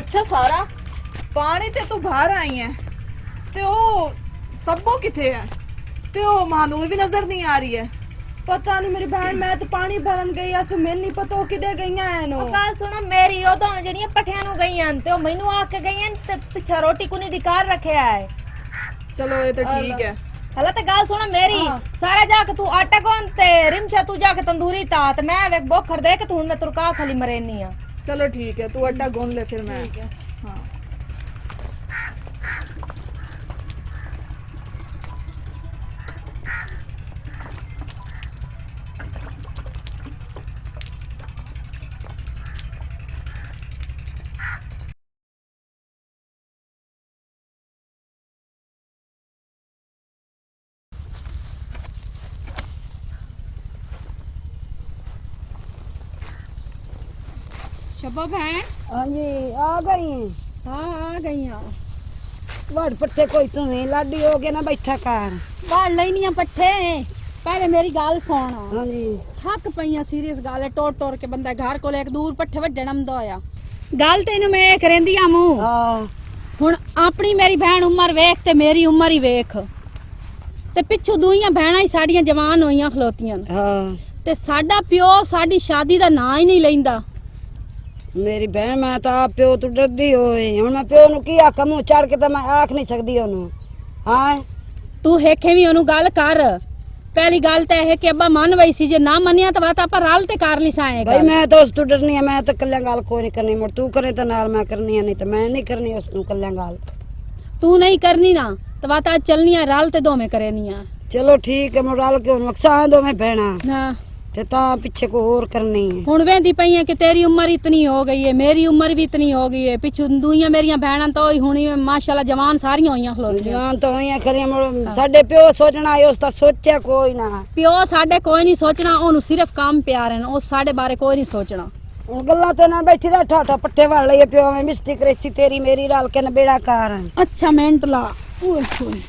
ਅੱਛਾ ਸਾਰਾ ਪਾਣੀ ਤੇ ਤੂੰ ਬਾਹਰ ਆਈ ਹੈ ਤੇ ਉਹ ਸਭੋ ਕਿੱਥੇ ਹੈ ਤੇ ਉਹ ਮਹਾਨੂਰ ਵੀ ਨਜ਼ਰ ਨਹੀਂ ਆ ਰਹੀ ਹੈ। ਪਤਾ ਨਹੀਂ ਮੇਰੀ ਭੈਣ, ਮੈਂ ਤੇ ਪਾਣੀ ਭਰਨ ਗਈ ਆ ਸੋ ਮੈਨੂੰ ਨਹੀਂ ਪਤਾ ਉਹ ਕਿਦੇ ਗਈਆਂ ਐ ਨੂੰ। ਉਹ ਗੱਲ ਸੁਣੋ ਮੇਰੀ, ਉਹ ਤਾਂ ਜਿਹੜੀਆਂ ਪੱਠਿਆਂ ਨੂੰ ਗਈਆਂ ਤੇ ਉਹ ਮੈਨੂੰ ਆ ਕੇ ਗਈਆਂ ਤੇ ਪਿੱਛੇ ਰੋਟੀ ਕੁਨੀ ਦੀ ਕਾਰ ਰੱਖਿਆ ਹੈ। ਚਲੋ ਇਹ ਤਾਂ ਠੀਕ ਹੈ। ਹਲਾ ਤੇ ਗੱਲ ਸੁਣੋ ਮੇਰੀ, ਸਾਰਾ ਜਾ ਕੇ ਤੂੰ ਆਟਾ ਗੁੰਨ ਤੇ ਰਿਮਸ਼ਾ ਤੂੰ ਜਾ ਕੇ ਤੰਦੂਰੀ ਤਾ ਤੇ ਮੈਂ ਵੇਖ ਬੋਖਰ ਦੇ ਕੇ ਤੂੰ ਮੈਂ ਤੁਰਕਾ ਖਾਲੀ ਮਰੇਨੀ ਆ। ਚਲੋ ਠੀਕ है, तू आटा गूंद ले फिर मैं। हाँ शबा बहन। हाँ जी आ गई हैं। हाँ आ गई हाँ। वड़ पट्टे कोई तू नहीं लाडी हो गया ना बैठा कर। वाड़ लेनिया पट्ठे पहले मेरी गाल सुन। हाँ जी थक पईया सीरियस गाल है, टोर टोर के बंदा घर को एक दूर पट्ठे वड्डे नमदा होया। गल तेनू मैं करेंदी आ मूं हाँ हुण अपनी मेरी भैन उम्र वेख ते मेरी उम्र ही वेख ते पिछू दूइयां भैणां ही साडियां जवान होईयां खलोतियां हाँ ते साडा प्यो साडी शादी दा नां ही नहीं लैंदा। मेरी बहन मैं तो आप प्यो तू डरदी होए हुण मैं प्यो नु की आखां मुंह चढ़ के तो मैं आख नहीं सकदी ओनू। हाँ तू हेखे भी ओनू गल कर। पहली गल तो है कि अब्बा मन वही सी जे ना मनिया तो बात आप रल ते कर ली साएगा। भाई मैं तो उस तू डरनी है, मैं तो कल्ला गल कोई नहीं करनी, मुड़ तू करे तो नाल मैं करनी है, नहीं तो मैं नहीं करनी उस तू कल्ला गल। तू नहीं करनी ना तो बात आज चलनी है रल ते दो में करेनी है। चलो ठीक है मुड़ रल के नुकसान दो में बहना ना ते ता पीछे को और करनी है। हुण वेंदी पई है कि तेरी उम्र इतनी हो गई है, मेरी उम्र भी इतनी हो गई है, पिछू दूइयां मेरियां भैणां तो हुणी माशाल्लाह जवान सारियां होईयां खलोतियां। जवान तो होइयां खरियां मुड़ साडे प्यो सोचना आयो उस ता सोचा कोई ना। प्यो साडे कोई नहीं सोचना, ओनू सिर्फ काम प्यार है, उस साडे बारे कोई नहीं सोचना। हुण गल्लां तो ना बैठी रह ठाठा पट्टे वाल लईए प्यो में मिस्टेक रेसी तेरी मेरी रल के न बेड़ा कार। अच्छा मिनट ला ओए होए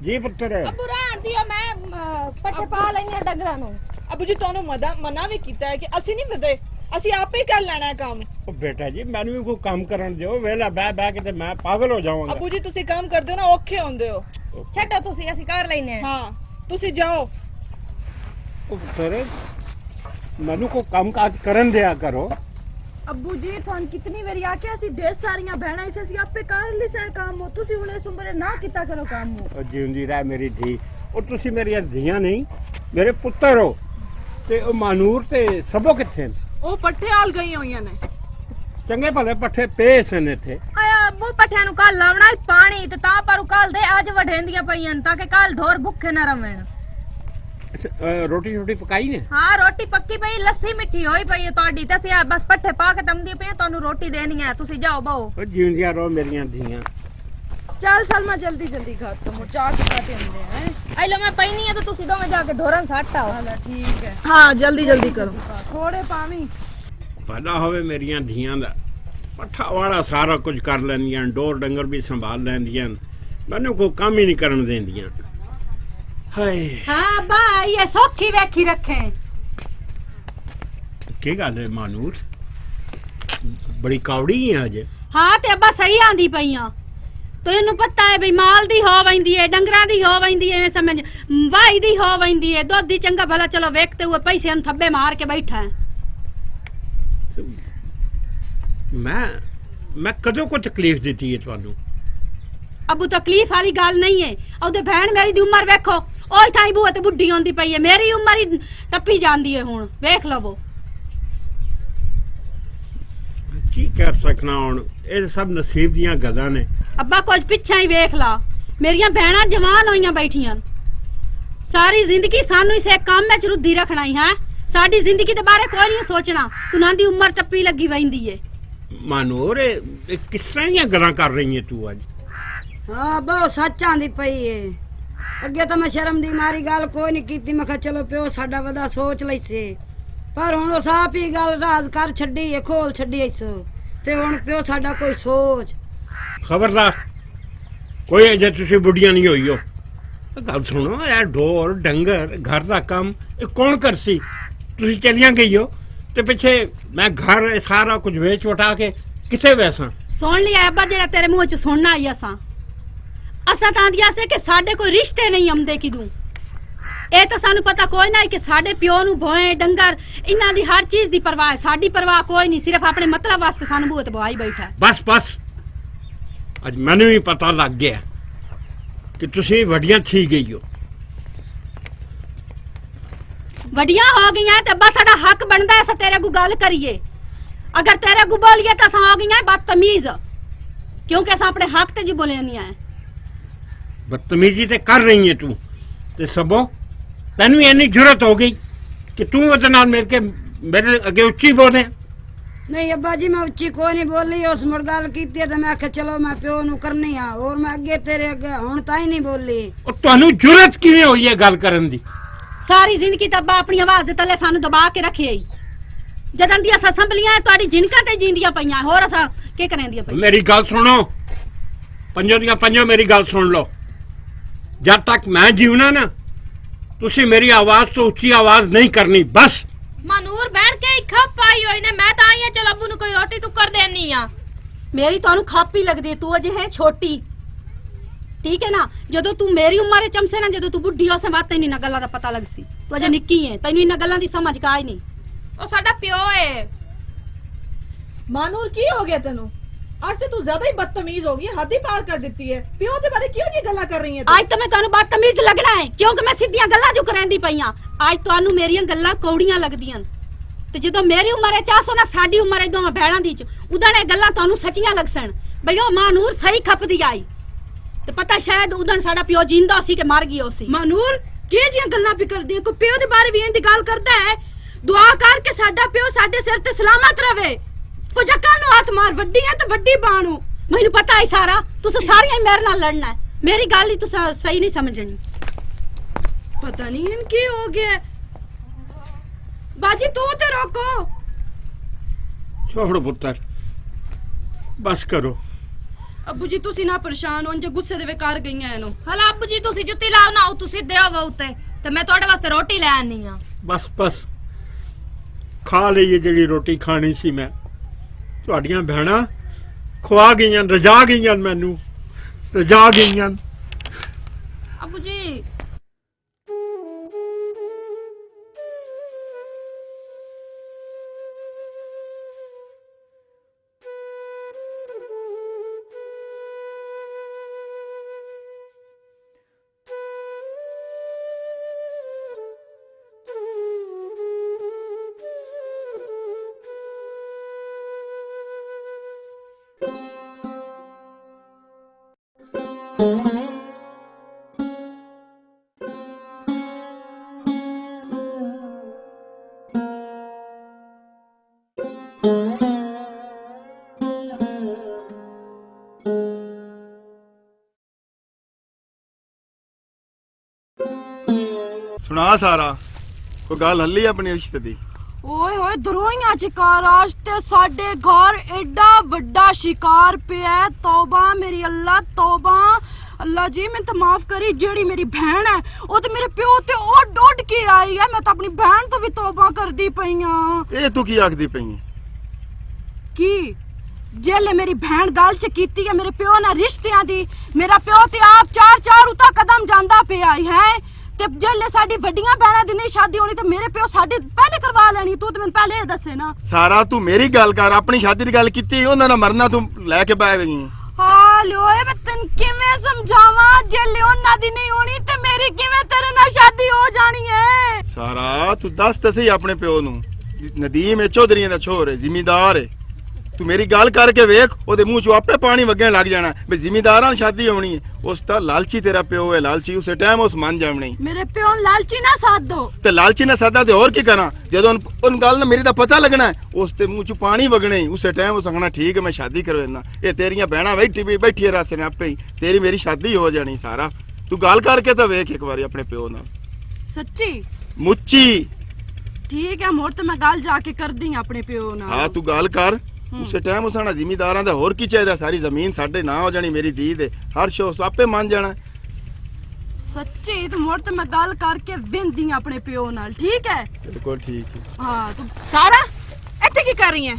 जी पुत्र अबू रहन दियो, मैं पट्टे पा लेनी डंगरां नु। अबू जी ਤੁਹਾਨੂੰ ਮਨਾ ਵੀ ਕੀਤਾ ਹੈ ਕਿ ਅਸੀਂ ਨਹੀਂ ਵਧੇ, ਅਸੀਂ ਆਪੇ ਹੀ ਕਰ ਲੈਣਾ ਹੈ ਕੰਮ। ਉਹ ਬੇਟਾ ਜੀ ਮੈਨੂੰ ਵੀ ਕੋਈ ਕੰਮ ਕਰਨ ਦਿਓ, ਵੇਲਾ ਬਹਿ ਕੇ ਤੇ ਮੈਂ ਪਾਗਲ ਹੋ ਜਾਵਾਂਗਾ। ਅਬੂ ਜੀ ਤੁਸੀਂ ਕੰਮ ਕਰਦੇ ਹੋ ਨਾ ਔਖੇ ਹੁੰਦੇ ਹੋ। ਛੱਡੋ ਤੁਸੀਂ ਅਸੀਂ ਕਰ ਲੈਨੇ ਆ। ਹਾਂ ਤੁਸੀਂ ਜਾਓ। ਉਹ ਪੁੱਤਰ ਮੈਨੂੰ ਕੋਈ ਕੰਮ ਕਾਜ ਕਰਨ ਦਿਆ ਕਰੋ। अब्बू जी थान कितनी बारी आख्या सी ढेर सारियां भैणां इसे सी आपे कर ली सा काम हो, तुसी हुणे सुंबरे ना किता करो काम हो। ਉਹ ਜਿਉਂਦੀ ਰਹਿ ਮੇਰੀ ਧੀ। ਉਹ ਤੁਸੀਂ ਮੇਰੀਆਂ ਧੀਆਂ ਨਹੀਂ ਮੇਰੇ ਪੁੱਤਰ ਹੋ। ਤੇ ਉਹ ਮਾਨੂਰ ਤੇ ਸਭੋ ਕਿੱਥੇ ਨੇ? ਉਹ ਪੱਠੇ ਹਾਲ ਗਈਆਂ ਹੋਈਆਂ ਨੇ। ਚੰਗੇ ਭਲੇ ਪੱਠੇ ਪਏ ਸਨ ਇੱਥੇ। ਆਇਆ ਅੱਬੂ ਪੱਠਿਆਂ ਨੂੰ ਕੱਲ ਲਾਉਣਾ ਈ ਪਾਣੀ ਤੇ ਤਾਂ ਪਰ ਕੱਲ ਦੇ ਅੱਜ ਵਢੇਂਦੀਆਂ ਪਈਆਂ ਤਾਂ ਕਿ ਕੱਲ ਢੋਰ ਭੁੱਖੇ ਨਾ ਰਵਣ। ਰੋਟੀ ਰੋਟੀ ਪਕਾਈ ਨੇ? ਹਾਂ ਰੋਟੀ ਪੱਕੀ ਪਈ, ਲੱਸੀ ਮਿੱਠੀ ਹੋਈ ਪਈ ਹੈ ਤੁਹਾਡੀ ਤੇ ਅਸੀਂ ਬਸ ਪੱਠੇ ਪਾ ਕੇ ਤੰਦੀ ਪਈ ਤੁਹਾਨੂੰ ਰੋਟੀ ਦੇਣੀ ਹੈ, ਤੁਸੀਂ ਜਾਓ ਬਾਓ। ਉਹ ਜਿਉਂਦੀਆਂ ਰਹੋ ਮੇਰੀਆਂ ਧੀਆਂ। चल सलमा जल्दी जल्दी खत्म हो, चाह के खाते होंगे हैं। आई लो मैं पैनी है तो तुसी दोवें जाके ढोरन सट आओ। हां ठीक है। ਹਾਂ ਜਲਦੀ ਜਲਦੀ ਕਰੋ। थोड़े पावी ਭਲਾ ਹੋਵੇ ਮੇਰੀਆਂ ਧੀਆਂ ਦਾ। ਪੱਠਾ ਵਾਲਾ ਸਾਰਾ ਕੁਝ ਕਰ ਲੈਂਦੀਆਂ, ਡੋਰ ਡੰਗਰ ਵੀ ਸੰਭਾਲ ਲੈਂਦੀਆਂ, ਮੈਨੂੰ ਕੋਈ ਕੰਮ ਹੀ ਨਹੀਂ ਕਰਨ ਦਿੰਦੀਆਂ। ਹਾਏ हां बा ये सौखी वेखी रखे। ਕੀ ਗੱਲ ਹੈ ਮਾਨੂਰ, ਬੜੀ ਕਾਵੜੀ ਹੈ ਅਜੇ। हां ते अब्बा सही आंदी पईयां तो इन्नू पता है भई माल दी हो वैंदी है, डंगरां दी हो वैंदी है, समझ वाही दी हो वैंदी है, दुध दी चंगा भला चलो वेखते हुए पैसे थब्बे मार के बैठा है। मैं कदों को तकलीफ दी है ਤੁਹਾਨੂੰ? अबू तकलीफ वाली गल नहीं है, ओदे भैन मेरी दी उम्र वेखो ओही थाई बूए ते बुढ़ी होंदी पई है, मेरी उम्र ही टप्पी जांदी है हुण वेख लवो। की कर सकना हुण, ਇਹ ਸਭ ਨਸੀਬ ਦੀਆਂ ਗੱਲਾਂ ਨੇ। अब्बा कुछ पिछा ही वेख ला, मेरिया भैणां जवान होईयां बैठियां, सारी जिंदगी सानू इस काम में रुद्दी रखना ही है, साडी जिंदगी दे बारे कोई नहीं सोचना। तू नां दी उम्र टप्पी लगी वैंदी है। मानूर किस तरह ਦੀਆਂ ਗੱਲਾਂ ਕਰ ਰਹੀ ਹੈ ਤੂੰ ਅੱਜ? हाँ बहुत सच आंदी पई है। ਅੱਗੇ ਤਾਂ ਮੈਂ ਸ਼ਰਮ ਦੀ ਮਾਰੀ ਗੱਲ ਕੋਈ ਨਹੀਂ ਕੀਤੀ। ਮੈਂ ਕਿਹਾ ਚਲੋ ਪਿਓ ਸਾਡਾ ਵੱਡਾ ਸੋਚ ਲਈਸੇ, ਪਰ ਹੁਣ ਉਸ ਆਪ ਹੀ ਗੱਲ ਰਾਜ਼ ਕਰ ਛੱਡੀ ਏ, ਖੋਲ ਛੱਡੀ ਐਸੋ। ਤੇ ਹੁਣ ਪਿਓ ਸਾਡਾ ਕੋਈ ਸੋਚ। ਖਬਰਦਾਰ ਕੋਈ ਅਜੇ ਤੁਸੀਂ ਬੁੱਢੀਆਂ ਨਹੀਂ ਹੋਈ ਹੋ। ਗੱਲ ਸੁਣੋ, ਇਹ ਢੋਰ ਡੰਗਰ ਘਰ ਦਾ ਕੰਮ ਇਹ ਕੌਣ ਕਰਸੀ? ਤੁਸੀਂ ਚਲੀਆਂ ਗਈ ਹੋ ਤੇ ਪਿੱਛੇ ਮੈਂ ਘਰ ਇਹ ਸਾਰਾ ਕੁਝ ਵੇਚ ਵਟਾ ਕੇ ਕਿੱਥੇ ਵੈਸਾਂ? ਸੁਣ ਲਿਆ ਅੱਬਾ, ਜਿਹੜਾ ਤੇਰੇ ਮੂੰਹ ਚ ਸੁਣਨਾ ਆਈ ਅਸਾਂ ਤਾਂ ਆਂਦੀਆਂ ਸੀ ਕਿ ਸਾਡੇ ਕੋਈ ਰਿਸ਼ਤੇ ਨਹੀਂ ਆਉਂਦੇ ਕਿਦੋਂ। ਇਹ ਤਾਂ ਸਾਨੂੰ ਪਤਾ ਕੋਈ ਨਾ ਕਿ ਸਾਡੇ ਪਿਓ ਨੂੰ ਭੋਏ ਡੰਗਰ ਇਹਨਾਂ ਦੀ ਹਰ ਚੀਜ਼ ਦੀ ਪਰਵਾਹ ਹੈ, ਸਾਡੀ ਪਰਵਾਹ ਕੋਈ ਨਹੀਂ। ਸਿਰਫ ਆਪਣੇ ਮਤਲਬ ਵਾਸਤੇ ਸਾਨੂੰ ਬੂਹੇ ਤੇ ਬਵਾਈ ਬੈਠਾ। ਬਸ ਅੱਜ ਮੈਨੂੰ ਵੀ ਪਤਾ ਲੱਗ ਗਿਆ ਕਿ ਤੁਸੀਂ ਵੱਡੀਆਂ ਥੀ ਗਈ ਹੋ। ਵੱਡੀਆਂ ਹੋ ਗਈਆਂ ਤੇ ਅੱਬਾ ਸਾਡਾ ਹੱਕ ਬਣਦਾ ਹੈ ਤੇਰੇ ਕੋ ਗੱਲ ਕਰੀਏ। ਅਗਰ ਤੇਰੇ ਕੋ ਬੋਲੀਏ ਤਾਂ ਅਸਾਂ ਹੋ ਗਈਆਂ ਬਦਤਮੀਜ਼, ਕਿਉਂਕਿ ਅਸਾਂ ਆਪਣੇ ਹੱਕ ਤੇ ਜੀ ਬੋਲੇ ਨਹੀਂ ਆਏ। ਬਦਤਮੀਜ਼ੀ ਤੇ ਕਰ ਰਹੀ ਹੈ ਤੂੰ ਤੇ ਸਭੋ ਤੈਨੂੰ ਇੰਨੀ ਜ਼ਰੂਰਤ ਹੋ ਗਈ ਕਿ ਤੂੰ ਉਹਦੇ ਨਾਲ ਮਿਲ ਕੇ ਮੇਰੇ ਅੱਗੇ ਉੱਚੀ ਬੋਲੇ। ਨਹੀਂ ਅੱਬਾ ਜੀ, ਮੈਂ ਉੱਚੀ ਕੋਈ ਨਹੀਂ ਬੋਲੀ। ਉਸ ਮੁੜ ਗੱਲ ਕੀਤੀ ਤੇ ਮੈਂ ਆਖਿਆ ਚਲੋ ਮੈਂ ਪਿਓ ਨੂੰ ਕਰਨੀ ਆ, ਹੋਰ ਮੈਂ ਅੱਗੇ ਤੇਰੇ ਅੱਗੇ ਹੁਣ ਤਾਂ ਹੀ ਨਹੀਂ ਬੋਲੀ। ਉਹ ਤੁਹਾਨੂੰ ਜ਼ਰੂਰਤ ਕਿਵੇਂ ਹੋਈ ਹੈ ਗੱਲ ਕਰਨ ਦੀ? ਸਾਰੀ ਜ਼ਿੰਦਗੀ ਤਾਂ ਅੱਬਾ ਆਪਣੀ ਆਵਾਜ਼ ਦੇ ਥੱਲੇ ਸਾਨੂੰ ਦਬਾ ਕੇ ਰੱਖਿਆ ਹੀ। ਜਦੋਂ ਦੀਆਂ ਅਸੈਂਬਲੀਆਂ ਤੁਹਾਡੀ ਜਿਨਕਾਂ ਤੇ ਜੀਂਦੀਆਂ ਪਈਆਂ, ਹੋਰ ਅਸਾਂ ਕੀ ਕਰਾਂਦੀਆਂ ਪਈਆਂ? ਮੇਰੀ ਗੱਲ ਸੁਣੋ, ਪੰਜੋ ਦੀਆਂ ਪੰਜੋ ਮੇਰੀ ਗੱਲ ਸੁਣ ਲਓ। ਜਦ ਤੱਕ ਮੈਂ ਜੀਉਣਾ ਨਾ ਤੁਸੀਂ ਮੇਰੀ ਆਵਾਜ਼ ਤੋਂ ਉੱਚੀ ਆਵਾਜ਼ ਨਹੀਂ ਕਰਨੀ। ਬਸ ਮਨੂਰ ਬਹਿਣ ਕੇ ਹੀ ਖੱਪ ਆਈ ਹੋਈ ਨੇ। ਮੈਂ ਤਾਂ ਆਈ ਆ ਚਲ ਅੱਬੂ ਨੂੰ ਕੋਈ ਰੋਟੀ ਟੁੱਕਰ ਦੇਣੀ ਆ। ਮੇਰੀ ਤੁਹਾਨੂੰ ਖਾਪੀ ਲੱਗਦੀ ਹੈ, ਤੂੰ ਅਜੇ ਹੈ ਛੋਟੀ, ਠੀਕ ਹੈ ਨਾ। ਜਦੋਂ ਤੂੰ ਮੇਰੀ ਉਮਰ ਦੇ ਚਮਸੇ ਨਾ, ਜਦੋਂ ਤੂੰ ਬੁੱਢੀ ਹੋ ਸੇ ਬਾਤ ਤੈਨੂੰ ਇਹਨਾਂ ਗੱਲਾਂ ਦਾ ਪਤਾ ਲੱਗ ਸੀ। ਤੂੰ ਅਜੇ ਨਿੱਕੀ ਹੈ, ਤੈਨੂੰ ਇਹਨਾਂ ਗੱਲਾਂ ਦੀ ਸਮਝ ਕਾ ਹੀ ਨਹੀਂ। ਉਹ ਸਾਡਾ ਪਿਓ ਏ। ਮਾਨੂਰ ਕੀ ਹੋ ਗਿਆ ਤੈਨੂੰ? ਅੱਜ ਤੇ ਤੂੰ ਜ਼ਿਆਦਾ ਹੀ ਬਦਤਮੀਜ਼ ਹੋ ਗਈ, ਹੱਦ ਹੀ ਪਾਰ ਕਰ ਦਿੱਤੀ ਹੈ। ਪਿਓ ਦੇ ਬਾਰੇ ਕਿਉਂ ਜੀ ਗੱਲਾਂ ਕਰ ਰਹੀ ਹੈ ਤੂੰ? ਅੱਜ ਤਾਂ ਮੈਂ ਤੁਹਾਨੂੰ ਬਦਤਮੀਜ਼ ਲੱਗਣਾ ਹੈ ਕਿਉਂਕਿ ਮੈਂ ਸਿੱਧੀਆਂ ਗੱਲਾਂ ਜੋ ਕਰਾਂਦੀ ਪਈਆਂ। ਅੱਜ ਤੁਹਾਨੂੰ ਮੇਰੀਆਂ ਗੱਲਾਂ ਕੌੜੀਆਂ ਲੱਗਦੀਆਂ ਤੇ ਜਦੋਂ ਮੇਰੀ ਉਮਰ ਹੈ 400 ਨਾ ਸਾਡੀ ਉਮਰ ਹੈ ਦੋਵਾਂ ਭੈਣਾਂ ਦੀ ਚ, ਉਦਾਂ ਇਹ ਗੱਲਾਂ ਤੁਹਾਨੂੰ ਸੱਚੀਆਂ ਲੱਗਸਣ ਬਈ ਉਹ ਮਾਨੂਰ ਸਹੀ ਖੱਪਦੀ ਆਈ ਤੇ ਪਤਾ ਸ਼ਾਇਦ ਉਦੋਂ ਸਾਡਾ ਪਿਓ ਜਿੰਦਾ ਸੀ ਕਿ ਮਰ ਗਿਆ ਸੀ। ਮਾਨੂਰ ਕੀ ਜੀਆਂ ਗੱਲਾਂ ਵੀ ਕਰਦੀ ਹੈ? ਕੋਈ ਪਿਓ ਦੇ ਬਾਰੇ ਵੀ ਇੰਦੀ ਗੱਲ ਕਰਦਾ ਹੈ? ਦੁਆ ਕਰ ਕੇ ਸਾਡਾ ਪਿਓ ਸਾਡੇ ਸਿਰ ਤੇ ਸਲਾਮਤ ਰਵੇ। ਕੁਝ ਅਕਲ ਨੂੰ ਹੱਥ ਮਾਰ, ਵੱਡੀ ਹੈ ਤੇ ਵੱਡੀ ਬਾਣੂ। ਮੈਨੂੰ ਪਤਾ ਹੈ ਸਾਰਾ, ਤੁਸੀਂ ਸਾਰੀਆਂ ਹੀ ਮੇਰੇ ਨਾਲ ਲੜਨਾ ਹੈ। ਮੇਰੀ ਗੱਲ ਹੀ ਤੁਸੀਂ ਸਹੀ ਨਹੀਂ ਸਮਝਣੀ। ਪਤਾ ਨਹੀਂ ਇਨ ਕੀ ਹੋ ਗਿਆ। ਬਾਜੀ ਤੂੰ ਤੇ ਰੋਕੋ। ਛੋੜ ਪੁੱਤਰ, ਬਸ ਕਰੋ। ਅੱਬੂ ਜੀ ਤੁਸੀਂ ਨਾ ਪਰੇਸ਼ਾਨ ਹੋ, ਜੇ ਗੁੱਸੇ ਦੇ ਵੇ ਕਰ ਗਈਆਂ ਇਹਨੂੰ। ਹਲਾ ਅੱਬੂ ਜੀ ਤੁਸੀਂ ਜੁੱਤੀ ਲਾਓ ਨਾ, ਤੁਸੀਂ ਦਿਓਗੇ ਉੱਤੇ ਤੇ ਮੈਂ ਤੁਹਾਡੇ ਵਾਸਤੇ ਰੋਟੀ ਲੈ ਆਨੀ ਆ। ਬਸ ਖਾ ਲਈਏ ਜਿਹੜੀ ਰੋਟੀ ਖਾਣੀ ਸੀ। ਮੈਂ ਤੁਹਾਡੀਆਂ ਭੈਣਾਂ ਖਵਾ ਗਈਆਂ, ਰਜਾ ਗਈਆਂ, ਮੈਨੂੰ ਰਜਾ ਗਈਆਂ। ਅੱਬੂ ਜੀ ਸੁਣਾ ਸਾਰਾ ਕੋਈ ਗੱਲ ਹੱਲੀ ਆਪਣੀ ਰਿਸ਼ਤੇ ਦੀ? ਓਏ ਹੋਏ ਦਰੋਈਆਂ ਸ਼ਿਕਾਰ ਅੱਜ ਤੇ ਸਾਡੇ ਘਰ ਐਡਾ ਵੱਡਾ ਸ਼ਿਕਾਰ ਪਿਆ। ਤੌਬਾ ਮੇਰੀ ਅੱਲਾ ਤੌਬਾ। ਅੱਲਾ ਜੀ ਮੈਨੂੰ ਤਾਂ ਮਾਫ ਕਰੀ। ਜਿਹੜੀ ਮੇਰੀ ਭੈਣ ਹੈ ਉਹ ਤੇ ਮੇਰੇ ਪਿਓ ਤੇ ਉੱਡ ਉੱਡ ਕੇ ਆਈ ਹੈ। ਮੈਂ ਤਾਂ ਆਪਣੀ ਭੈਣ ਤੋਂ ਵੀ ਤੌਬਾ ਕਰਦੀ ਪਈ ਆ। ਇਹ ਤੂੰ ਕੀ ਆਖਦੀ ਪਈ ਹੈ? ਕੀ जेले मेरी भैन गल च कीती है मेरे प्यो ना रिश्तियां दी। मेरा प्यो ते आप चार चार उता कदम जांदा पे आई है ते जेले साडी वड्डियां भैणां दी नहीं शादी होनी ते मेरे प्यो साडी पहले करवा लेनी। तू ते मैनूं पहले ये दसे ना। सारा तू मेरी गल कर, अपनी शादी दी गल कीती उन्हां दा मरना तू लेके बैठ गई। हालो ए मैं तन किवें समझावां जेले उन्हां दी नहीं होनी ते मेरी किवें तेरे नाल शादी हो जानी है। सारा तू दस ते सही अपने प्यो नूं। नदीम चौधरी दा छोर है, जिमीदार है। तू मेरी गल करके वेख, ओदे मुंह चों आपे पानी वगण लग जाना भी जिमीदारां नाल शादी होनी है। उस ता लालची तेरा प्यो है, लालची उस टाइम उस मान जावणी। मेरे प्यो लालची ना साथ दो ते लालची ना सादा ते और की करा जदों उन गल ना मेरी दा पता लगना है उस ते मुंह चों पानी वगणे उस टाइम उस कहना ठीक है मैं शादी करवेना। ये तेरियां बहना बैठी रासे ने आपे ही तेरी मेरी शादी हो जानी। सारा ਤੂੰ ਗੱਲ ਕਰਕੇ ਤਾਂ ਵੇਖ ਇੱਕ ਵਾਰੀ ਆਪਣੇ ਪਿਓ ਨਾਲ। ਸੱਚੀ? ਮੁੱਚੀ। ਠੀਕ ਹੈ ਮੋੜ ਤੇ ਮੈਂ ਗੱਲ ਜਾ ਕੇ ਕਰਦੀ ਆਂ ਆਪਣੇ ਪਿਓ ਨਾਲ। ਹਾਂ ਤੂੰ ਗੱਲ ਕਰ। ਉਸੇ ਟਾਈਮ ਉਸਾਣਾ ਜ਼ਿਮੀਦਾਰਾਂ ਦਾ ਹੋਰ ਕੀ ਚਾਹੀਦਾ, ਸਾਰੀ ਜ਼ਮੀਨ ਸਾਡੇ ਨਾਂ ਹੋ ਜਾਣੀ, ਮੇਰੀ ਧੀ ਦੇ ਹਰ ਸ਼ੋਸ ਆਪੇ ਮੰਨ ਜਾਣਾ। ਸੱਚੀ? ਤੇ ਮੋੜ ਤੇ ਮੈਂ ਗੱਲ ਕਰਕੇ ਵਿੰਦੀ ਆਂ ਆਪਣੇ ਪਿਓ ਨਾਲ, ਠੀਕ ਹੈ? ਬਿਲਕੁਲ ਠੀਕ ਹੈ। ਹਾਂ ਤੂੰ ਸਾਰਾ ਇੱਥੇ ਕੀ ਕਰ ਰਹੀ ਹੈ?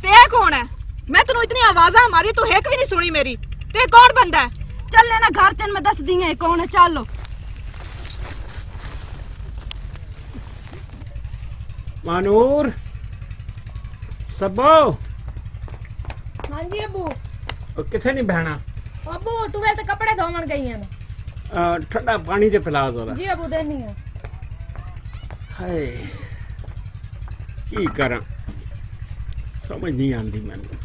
ਤੇ ਇਹ ਕੌਣ ਹੈ? ਮੈਂ ਤੈਨੂੰ ਇਤਨੀ ਆਵਾਜ਼ਾਂ ਮਾਰੀ ਤੂੰ ਇੱਕ ਵੀ ਨਹੀਂ ਸੁਣੀ ਮੇਰੀ। ਤੇ ਇਹ ਕੌਣ ਬੰਦਾ ਹੈ? ਚੱਲੇ ਨਾ ਘਰ ਤੈਨੂੰ ਮੈਂ ਦੱਸਦੀ ਆਂ ਇਹ ਕੌਣ ਹੈ, ਚੱਲੋ। ਮਾਨੂਰ ਸਭੋ ਹਾਂਜੀ ਅਬੂ। ਉਹ ਕਿੱਥੇ ਨਹੀਂ ਬਹਿਣਾ? ਅਬੂ ਟੂਵੇਲ ਤੇ ਕੱਪੜੇ ਧੋਵਣ ਗਈ ਆਂ। ਠੰਡਾ ਪਾਣੀ ਤੇ ਪਿਲਾ ਜ਼ਰਾ। ਜੀ ਅਬੂ ਦੇਣੀ ਹੈ। ਹਾਏ ਕੀ ਕਰਾਂ, ਸਮਝ ਨਹੀਂ ਆਉਂਦੀ ਮੈਨੂੰ।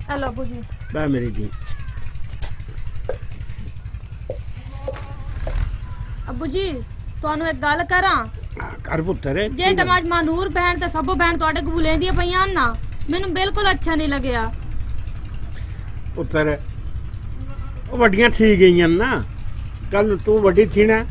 हेलो अबू जी। ਬੈ ਮੇਰੀ ਜੀ। अबू जी ਤੁਹਾਨੂੰ ਇੱਕ ਗੱਲ ਕਰਾਂ। ਕਰ ਪੁੱਤਰ ਜੇ ਤਮਾਜ ਮਾਨੂਰ ਬਹਿਣ ਤੇ ਸਭੋ ਬਹਿਣ ਤੁਹਾਡੇ ਕੋਲ ਬੁਲੇਂਦੀਆਂ ਪਈਆਂ ਨਾ, ਮੈਨੂੰ ਬਿਲਕੁਲ ਅੱਛਾ ਨਹੀਂ ਲੱਗਿਆ। ਪੁੱਤਰ ਉਹ ਵੱਡੀਆਂ ਠੀਕ ਗਈਆਂ ਨਾ, ਕੱਲ ਨੂੰ ਤੂੰ ਵੱਡੀ ਥੀ ਨਾ,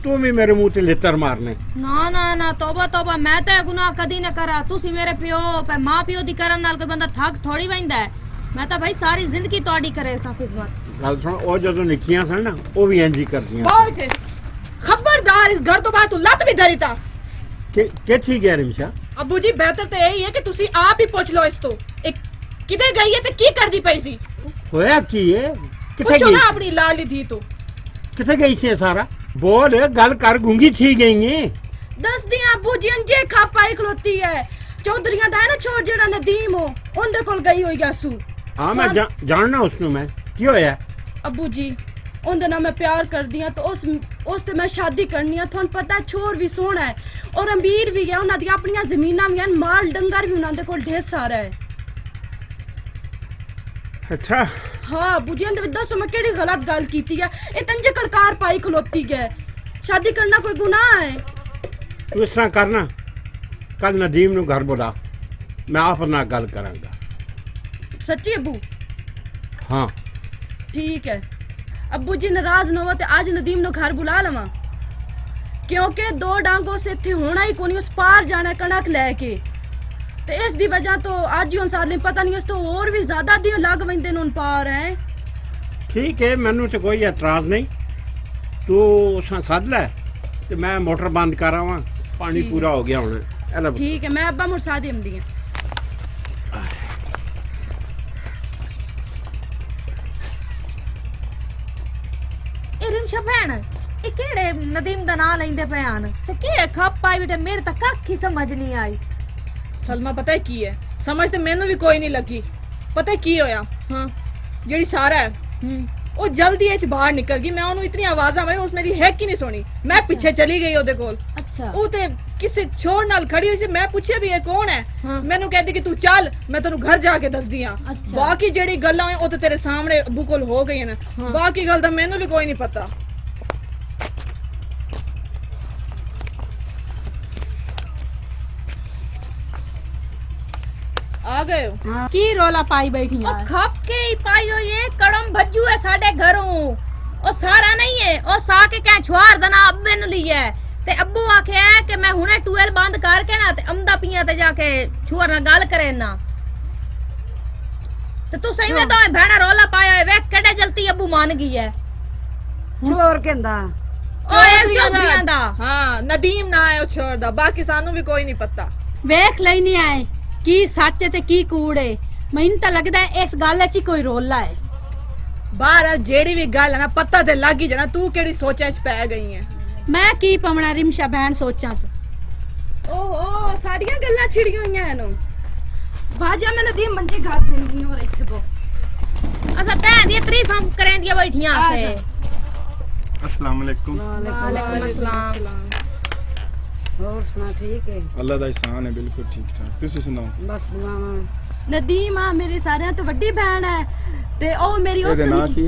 ਤੂੰ ਵੀ ਮੇਰੇ ਮੂੰਹ ਤੇ ਲਿੱਤਰ ਮਾਰਨੇ। ਨਾ ਨਾ ਨਾ ਤੋਬਾ ਤੋਬਾ, ਮੈਂ ਤਾਂ ਇਹ ਗੁਨਾਹ ਕਦੀ ਨਾ ਕਰਾਂ। ਤੁਸੀਂ ਮੇਰੇ ਪਿਓ ਪੈ ਮਾਂ ਪਿਓ ਦੀ ਕਰਨ ਨਾਲ ਕੋਈ ਬੰਦਾ ਥੱਕ ਥੋੜੀ ਵੈਂਦਾ ਹੈ। ਮੈਂ ਤਾਂ ਭਾਈ ਸਾਰੀ ਜ਼ਿੰਦਗੀ ਤੁਹਾਡੀ ਕਰੇ ਸਾਂ ਖਿਦਮਤ। ਗੱਲ ਸੁਣ, ਉਹ ਜਦੋਂ ਨਿੱਕੀਆਂ ਸਨ ਨਾ ਉਹ ਵੀ ਇੰਜ ਹੀ ਕਰਦੀਆਂ। ਬਹੁਤ ਥੇ खबरदार, इस घर तो बाहर तू लत भी धरी था। ਕਿ ਠੀਕ ਹੈ ਰਿਮਸ਼ਾ? अबू जी बेहतर तो यही है कि तुसी आप ही पूछ लो इस तो एक किधर गई है ते की करदी पई सी। ਹੋਇਆ ਕੀ ਹੈ? ਕਿੱਥੇ पूछो ਗਈ? ना अपनी लाडली धी तो। ਕਿੱਥੇ ਗਈ ਸੀ ਸਾਰਾ? ਬੋਲ, ਗੱਲ ਕਰ, ਗੂੰਗੀ ਥੀ ਗਈ ਹੈ। ਦੱਸ ਦਿਆਂ ਅਬੂ ਜੀ ਅੰਜੇ ਖਾਪਾਈ ਖਲੋਤੀ ਹੈ। ਚੌਧਰੀਆਂ ਦਾ ਹੈ ਨਾ ਛੋੜ ਜਿਹੜਾ ਨਦੀਮ ਹੋ, ਉਹਦੇ ਕੋਲ ਗਈ ਹੋਈ ਗਾਸੂ। ਹਾਂ ਮੈਂ ਜਾਣਨਾ ਉਸ ਨੂੰ। ਮੈਂ ਕੀ ਹੋਇਆ? अबू जी ਉਹਦੇ ਨਾਲ ਮੈਂ ਪਿਆਰ ਕਰਦੀ ਆ, ਤਾਂ ਉਸ ਤੇ ਮੈਂ ਸ਼ਾਦੀ ਕਰਨੀ ਆ। ਤੁਹਾਨੂੰ ਪਤਾ ਛੋਰ ਵੀ ਸੋਹਣਾ ਹੈ ਔਰ ਅਮੀਰ ਵੀ ਹੈ, ਉਹਨਾਂ ਦੀ ਆਪਣੀਆਂ ਜ਼ਮੀਨਾਂ ਵੀ ਹਨ, ਮਾਲ ਡੰਗਰ ਵੀ ਉਹਨਾਂ ਦੇ ਕੋਲ ਢੇਰ ਸਾਰਾ ਹੈ। ਅੱਛਾ ਹਾਂ ਅਬੂ ਜੀ ਇਹਦੇ ਵਿੱਚ ਦੱਸੋ ਮੈਂ ਕਿਹੜੀ ਗਲਤ ਗੱਲ ਕੀਤੀ ਹੈ? ਇਹ ਤੰਜੇ ਕੜਕਾਰ ਪਾਈ ਖਲੋਤੀ ਗਏ। ਸ਼ਾਦੀ ਕਰਨਾ ਕੋਈ ਗੁਨਾਹ ਹੈ? ਤੂੰ ਇਸ ਤਰ੍ਹਾਂ ਕਰਨਾ, ਕੱਲ ਨਦੀਮ ਨੂੰ ਘਰ ਬੁਲਾ, ਮੈਂ ਆਪ ਨਾਲ ਗੱਲ ਕਰਾਂਗਾ। ਸੱਚੀ ਅਬੂ? ਹਾਂ ਠੀਕ ਹੈ। अब्बू जी नाराज न हो ते आज नदीम नो घर बुला लवा, क्योंकि दो डांगों से इत्थे होना ही कोनी, उस पार जाना कणक लेके। ते इस दी वजह तो आज ही उन साले पता नहीं उस तो और भी ज्यादा दी लग वंदे न उन पार है। ठीक है, मैनू तो कोई एतराज नहीं। तू उसा सद लै ते मैं मोटर बंद कर आवां, पानी ठीक। पूरा हो गया हुण। ठीक है, मैं अब्बा मुरसा दी आंदी हां। ਰਿਮਸ਼ਾ ਭੈਣ ਇਹ ਕਿਹੜੇ ਨਦੀਮ ਦਾ ਨਾਂ ਲੈਂਦੇ ਪਏ ਹਨ ਤੇ ਕੀ ਖੱਪ ਪਾਈ ਬੇਟੇ? ਮੇਰੇ ਤਾਂ ਕੱਖ ਹੀ ਸਮਝ ਨਹੀਂ ਆਈ। सलमा पता है की है? समझ ते मैनू भी कोई नहीं लगी। पता है की होया? ਹਾਂ जेड़ी सारा है ਉਹ ਜਲਦੀ ਇਹ ਚ ਬਾਹਰ ਨਿਕਲ ਗਈ। ਮੈਂ ਉਹਨੂੰ ਇਤਨੀ ਆਵਾਜ਼ਾਂ ਮਾਰੀ, ਉਸ ਮੇਰੀ ਹੈ ਕਿ ਨਹੀਂ ਸੁਣੀ। ਮੈਂ ਪਿੱਛੇ ਚਲੀ ਗਈ ਉਹਦੇ ਕੋਲ। ਅੱਛਾ ਉਹ ਤੇ ਕਿਸੇ ਛੋੜ ਨਾਲ ਖੜੀ ਹੋਈ ਸੀ। ਮੈਂ ਪੁੱਛਿਆ ਵੀ ਇਹ ਕੌਣ ਹੈ? ਹਾਂ। ਮੈਨੂੰ ਕਹਿੰਦੀ ਕਿ ਤੂੰ ਚੱਲ, ਮੈਂ ਤੈਨੂੰ ਘਰ ਜਾ ਕੇ ਦੱਸਦੀ ਆ। ਅੱਛਾ। ਬਾਕੀ ਜਿਹੜੀ ਗੱਲਾਂ ਹੋਏ ਉਹ ਤੇ ਤੇਰੇ ਸਾਹਮਣੇ ਅੱਬੂ ਕੋਲ ਹੋ ਗਈਆਂ ਨੇ। ਹਾਂ। ਬਾਕੀ ਗੱਲ ਦਾ ਮੈਨੂੰ ਵੀ ਕੋਈ ਨਹੀਂ ਪਤਾ। आ गए हो? ਕੀ ਰੋਲਾ ਪਾਈ ਬੈਠੀ ਆ? ਉਹ ਖੱਪ ਕੇ ਹੀ ਪਾਈ ਹੋਈ ਏ। ਕੜਮ ਭੱਜੂ ਹੈ ਸਾਡੇ ਘਰੋਂ। ਉਹ ਸਾਰਾ ਨਹੀਂ ਹੈ, ਉਹ ਸਾ ਕੇ ਕਹਿ ਛੁਆਰ ਦਾ ਨਾ ਅੱਬੇ ਨੂੰ ਲਈ ਹੈ। ਤੇ ਅੱਬੂ ਆਖਿਆ ਕਿ ਮੈਂ ਹੁਣੇ ਟੂਐਲ ਬੰਦ ਕਰਕੇ ਨਾ ਤੇ ਅਮਦਾ ਪੀਆਂ ਤੇ ਜਾ ਕੇ ਛੁਆਰ ਨਾਲ ਗੱਲ ਕਰੇ ਨਾ। ਤੇ ਤੂੰ ਸਹੀ ਵਿੱਚ ਤਾਂ ਭੈਣਾ ਰੋਲਾ ਪਾਇਆ ਵੇਖ ਕਿਹੜੇ ਜਲਦੀ ਅੱਬੂ ਮੰਨ ਗਈ ਹੈ। ਚੋਰ ਕਹਿੰਦਾ ਓਏ ਚੌਧਰੀਆਂ ਦਾ। हाँ, नदीम ना है छोड़ दा, बाकी सानू भी कोई नहीं पता। ਵੇਖ ਲੈਣੀ ਆਏ ਕੀ ਸੱਚ ਤੇ ਕੀ ਕੂੜ ਏ। ਮੈਨੂੰ ਤਾਂ ਲੱਗਦਾ ਹੈ ਇਸ ਗੱਲ 'ਚ ਹੀ ਕੋਈ ਰੋਲਾ ਹੈ। बाहर जेड़ी भी गल है ना पता ते लग ही जाना। तू केड़ी सोचा च पै गई है? ਮੈਂ ਕੀ ਪਵਣਾ ਰਿਮਸ਼ਾ ਭੈਣ ਸੋਚਾਂ 'ਚ। ओहो साड़ियां गल्लां छिड़ियां होईयां हैं। भाजा मैं नदीम मंजी घात देंगी और इत्थे बो। ਅਸਾਂ ਭੈਣ ਦੀ ਤਾਰੀਫਾਂ ਕਰੇਂਦੀਆਂ ਬੈਠੀਆਂ ਸੇ। अस्सलाम वालेकुम। ਵਾਲੇਕੁਮ ਅਸਲਾਮ। ਹੋਰ ਸੁਣਾ? ਠੀਕ ਹੈ, अल्लाह दा एहसान है, बिल्कुल ठीक ठाक। तुसी सुनाओ। ਬਸ ਦੁਆਵਾਂ। नदीम आ मेरी सारियां तो वड्डी बहन है ते ओ मेरी उस ਇਹਦੇ ਨਾਂ ਕੀ?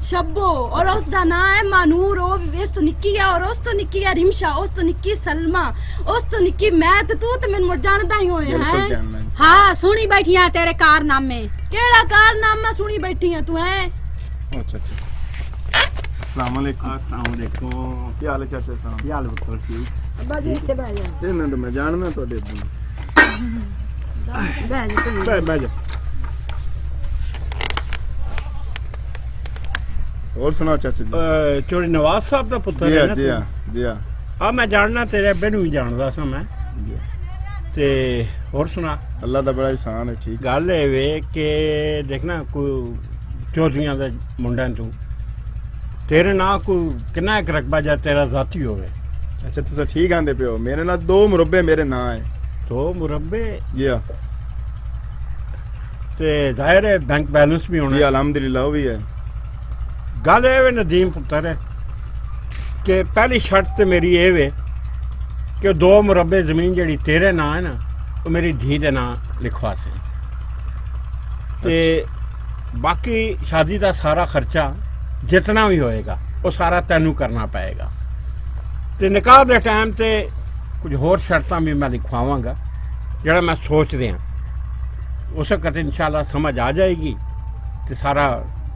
शब्बो और उस दा नाम है मानूर इस तो निक्की है और उस तो निक्की है रिमशा उस तो निक्की सलमा उस तो निक्की मैं ते तू ते मैनू जानदा ही होए बिल्कुल हैं जानना है। हाँ सुनी बैठी हैं तेरे कारनामे। केड़ा कारनामा सुनी बैठी है तू है अच्छा अस्सलाम वालेकुम। अस्सलाम वालेकुम। ਕੀ ਹਾਲ ਹੈ ਚਾਚਾ ਸਾਹਿਬ? ਕੀ ਹਾਲ ਪੁੱਤਰ ਠੀਕ? ਅੱਬਾ ਜੀ ਇੱਥੇ ਬਹਿ ਜਾ ਇਹਨਾਂ ਦਾ ਮੈਂ ਜਾਣਦਾ ਤੁਹਾਡੇ ਅੱਬੂ ਨੂੰ। ਬਹਿ ਜਾ ਤੂੰ ਬਹਿ ਜਾ। ਹੋਰ ਸੁਣਾਓ ਚਾਚਾ ਜੀ। ਚੋਰੀ ਨਵਾਜ਼ ਸਾਹਿਬ ਦਾ ਪੁੱਤਰ ਜੀ ਹੈ ਹਾਂ ਨਾ ਜੀ ਤੂੰ? ਹਾਂ ਜੀ ਹਾਂ ਆ ਮੈਂ ਜਾਣਨਾ ਤੇਰੇ ਅੱਬੇ ਨੂੰ ਵੀ ਜਾਣਦਾ ਸਾਂ ਮੈਂ। ਜੀ ਹਾਂ। ਤੇ ਹੋਰ ਸੁਣਾ। ਅੱਲਾ ਦਾ ਬੜਾ ਇਹਸਾਨ ਹੈ। ਠੀਕ ਗੱਲ ਇਹ ਵੇ ਕਿ ਦੇਖਣਾ ਕੋਈ ਚੌਧਰੀਆਂ ਦਾ ਮੁੰਡਾ ਤੂੰ ਤੇਰੇ ਨਾਲ ਕੋਈ ਕਿੰਨਾ ਇੱਕ ਰਕਬਾ ਜਾਂ ਤੇਰਾ ਜ਼ਾਤੀ ਹੋਵੇ। ਚਾਚਾ ਤੁਸੀਂ ਠੀਕ ਆਂਦੇ ਪਿਓ। ਮੇਰੇ ਨਾਲ 2 ਮੁਰੱਬੇ ਮੇਰੇ ਨਾਂ ਹੈ। 2 ਮੁਰੱਬੇ ਜੀ ਹਾਂ ਤੇ ਜ਼ਾਹਿਰ ਹੈ ਬੈਂਕ ਬੈਲੈਂਸ ਵੀ ਜੀ ਹੋਣਾ। ਅਲਹਮਦੁਲਿਲਾ ਉਹ ਵੀ ਹੈ। ਗੱਲ ਇਹ ਵੇ ਨਦੀਮ ਪੁੱਤਰ ਕਿ ਪਹਿਲੀ ਸ਼ਰਤ ਤੇ ਮੇਰੀ ਇਹ ਵੇ ਕਿ 2 ਮੁਰੱਬੇ ਜ਼ਮੀਨ ਜਿਹੜੀ ਤੇਰੇ ਨਾਂ ਹੈ ਨਾ ਉਹ ਮੇਰੀ ਧੀ ਦੇ ਨਾਂ ਲਿਖਵਾ ਸੇ ਤੇ ਬਾਕੀ ਸ਼ਾਦੀ ਦਾ ਸਾਰਾ ਖਰਚਾ ਜਿਤਨਾ ਵੀ ਹੋਏਗਾ ਉਹ ਸਾਰਾ ਤੈਨੂੰ ਕਰਨਾ ਪਏਗਾ ਤੇ ਨਿਕਾਹ ਦੇ ਟਾਈਮ ਤੇ ਕੁਝ ਹੋਰ ਸ਼ਰਤਾਂ ਵੀ ਮੈਂ ਲਿਖਵਾਵਾਂਗਾ ਜਿਹੜਾ ਮੈਂ ਸੋਚ ਰਿਹਾ ਉਸ ਵਕਤ ਇਨਸ਼ਾਅੱਲਾ ਸਮਝ ਆ ਜਾਏਗੀ ਤੇ ਸਾਰਾ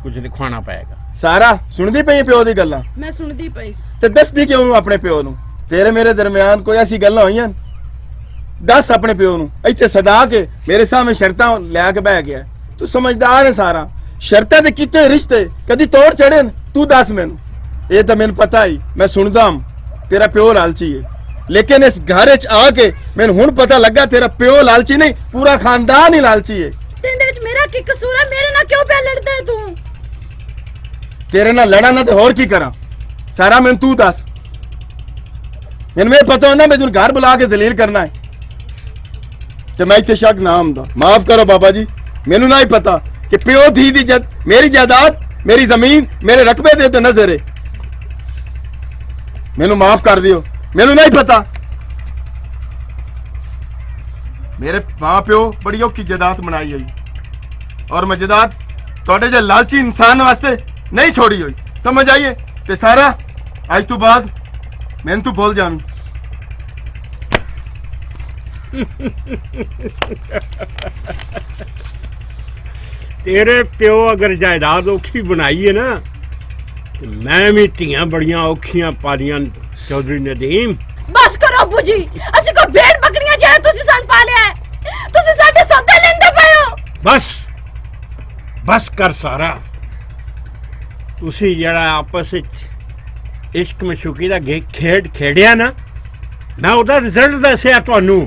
ਕੁਝ ਲਿਖਵਾਉਣਾ ਪਏਗਾ। ਸਾਰਾ ਸੁਣਦੀ ਪਈ ਪਿਓ ਦੀ ਗੱਲਾਂ मैं सुनदी पई ਤੇ ਦੱਸਦੀ ਕਿਉਂ ਨੂੰ ਆਪਣੇ ਪਿਓ ਨੂੰ? ਤੇਰੇ ਮੇਰੇ ਦਰਮਿਆਨ ਕੋਈ ਐਸੀ ਗੱਲਾਂ ਹੋਈਆਂ? ਦੱਸ ਆਪਣੇ ਪਿਓ ਨੂੰ। ਇੱਥੇ ਸਦਾ ਕੇ ਮੇਰੇ ਸਾਹਮਣੇ ਸ਼ਰਤਾਂ ਲੈ ਕੇ ਬਹਿ ਗਿਆ। ਤੂੰ ਸਮਝਦਾਰ ਹੈ ਸਾਰਾ। ਸ਼ਰਤਾਂ ਦੇ ਕੀਤੇ ਰਿਸ਼ਤੇ ਕਦੀ ਤੋੜ ਚੜੇ ਨੇ? ਤੂੰ ਦੱਸ ਮੈਨੂੰ। ਇਹ ਤਾਂ ਮੈਨੂੰ ਪਤਾ ਹੀ ਮੈਂ ਸੁਣਦਾ ਹਾਂ ਤੇਰਾ ਪਿਓ ਲਾਲਚੀ ਹੈ ਲੇਕਿਨ ਇਸ ਘਰ ਵਿੱਚ ਆ ਕੇ ਮੈਨੂੰ ਹੁਣ ਪਤਾ ਲੱਗਾ ਤੇਰਾ ਪਿਓ ਲਾਲਚੀ ਨਹੀਂ ਪੂਰਾ ਖਾਨਦਾਨ ਹੀ ਲਾਲਚੀ ਹੈ। तेरे विच मेरा की कसूर है मेरे नाल क्यों पे लड़दा है तू ਤੇਰੇ ਨਾਲ ਲੜਾਂ ਨਾ ਤੇ ਹੋਰ ਕੀ ਕਰਾਂ? ਸਾਰਾ ਮੈਨੂੰ ਤੂੰ ਦੱਸ। ਮੈਨੂੰ ਇਹ ਪਤਾ ਹੁੰਦਾ ਮੈਂ ਤੈਨੂੰ ਘਰ ਬੁਲਾ ਕੇ ਜ਼ਲੀਲ ਕਰਨਾ ਹੈ ਤੇ ਮੈਂ ਇੱਥੇ ਸ਼ੱਕ ਨਾ ਆਉਂਦਾ। ਮਾਫ ਕਰੋ ਬਾਬਾ ਜੀ ਮੈਨੂੰ ਨਾ ਹੀ ਪਤਾ ਕਿ ਪਿਓ ਧੀ ਦੀ ਮੇਰੀ ਜਾਇਦਾਦ ਮੇਰੀ ਜ਼ਮੀਨ ਮੇਰੇ ਰਕਬੇ ਦੇ ਉੱਤੇ ਨਜ਼ਰ ਹੈ। ਮੈਨੂੰ ਮਾਫ ਕਰ ਦਿਓ ਮੈਨੂੰ ਨਹੀਂ ਪਤਾ। ਮੇਰੇ ਮਾਂ ਪਿਓ ਬੜੀ ਔਖੀ ਜਾਇਦਾਦ ਬਣਾਈ ਹੋਈ ਔਰ ਮੈਂ ਜਾਇਦਾਦ ਤੁਹਾਡੇ ਜੇ ਲਾਲਚੀ ਇਨਸਾਨ ਵਾਸਤੇ ਨਹੀਂ ਛੋੜੀ ਹੋਈ। ਸਮਝ ਆਈਏ ਤੇ ਸਾਰਾ ਅੱਜ ਤੋਂ ਬਾਅਦ ਮੈਨੂੰ ਤੂੰ ਭੁੱਲ ਜਾਵੀਂ। ਤੇਰੇ ਪਿਓ ਅਗਰ ਜਾਇਦਾਦ ਔਖੀ ਬਣਾਈ ਹੈ ਨਾ ਤੇ ਮੈਂ ਵੀ ਧੀਆਂ ਬੜੀਆਂ ਔਖੀਆਂ ਪਾਲੀਆਂ ਚੌਧਰੀ ਨਦੀਮ। बस करो अब्बू जी असि को भेड़ बकरियां जाए तुसी सन पालिया है तुसी साडे सौदे लेंदे पए हो। ਬਸ ਕਰ ਸਾਰਾ। ਤੁਸੀਂ ਜਿਹੜਾ ਆਪਸ ਵਿੱਚ ਇਸ਼ਕ ਮਸ਼ੂਕੀ ਦਾ ਖੇਡ ਖੇਡਿਆ ਨਾ ਮੈਂ ਉਹਦਾ ਰਿਜ਼ਲਟ ਦੱਸਿਆ ਤੁਹਾਨੂੰ।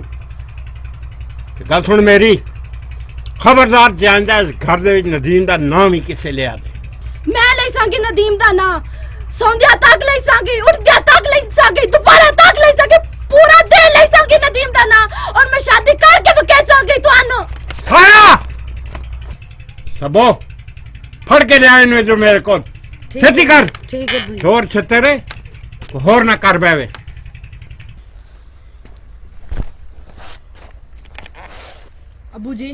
ਤੇ ਗੱਲ ਸੁਣ ਮੇਰੀ ਖਬਰਦਾਰ ਜਾਂਦਾ ਇਸ ਘਰ ਦੇ ਵਿੱਚ ਨਦੀਮ ਦਾ ਨਾਮ ਹੀ ਕਿਸੇ ਲਿਆ ਦੇ। मैं ले सांगी नदीम दा ना सौंदिया तक ले सांगी उठदिया तक ले सांगी दोबारा तक ले सांगी पूरा दिन ले सांगी नदीम दा ना और मैं शादी करके भी कह सांगी तुहानू। ਸਾਰਾ ਸਭੋ ਫੜ ਕੇ ਲਿਆ ਇਹਨੂੰ ਜੋ ਮੇਰੇ ਕੋਲ ਛੇਤੀ ਕਰ। ਠੀਕ ਹੈ ਬਈ ਚੋਰ ਛੱਤਰੇ ਹੋਰ ਨਾ ਕਰ ਬੈਵੇ। अबू जी